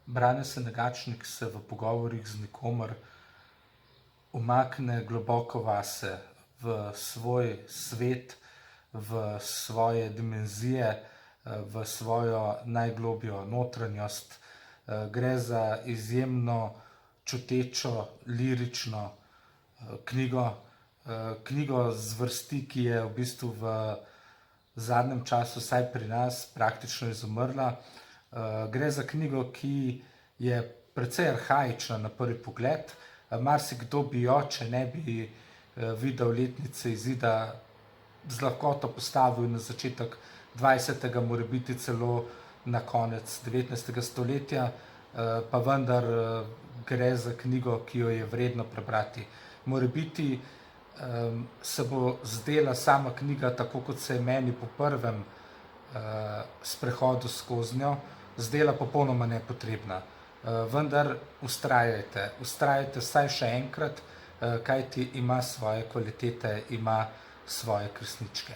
Brane Senagačnik se v pogovorih z nikomer umakne globoko vase, v svoj svet, v svoje dimenzije, v svojo najglobljo notranjost. Gre za izjemno čutečo, lirično knjigo. Knjigo zvrsti, ki je v bistvu v zadnjem času, vsaj pri nas, praktično izumrla. Gre za knjigo, ki je precej arhaična na prvi pogled. Marsikdo bi jo, če ne bi videl letnice izida, z lahkoto postavil na začetek 20., morebiti celo na konec 19. stoletja, pa vendar gre za knjigo, ki jo je vredno prebrati. Morebiti se bo zdela sama knjiga, tako kot se je meni po prvem sprehodu skozi njo, zdela popolnoma nepotrebna. Vendar vztrajajte vsaj še enkrat, kajti ima svoje kvalitete, ima svoje kresničke.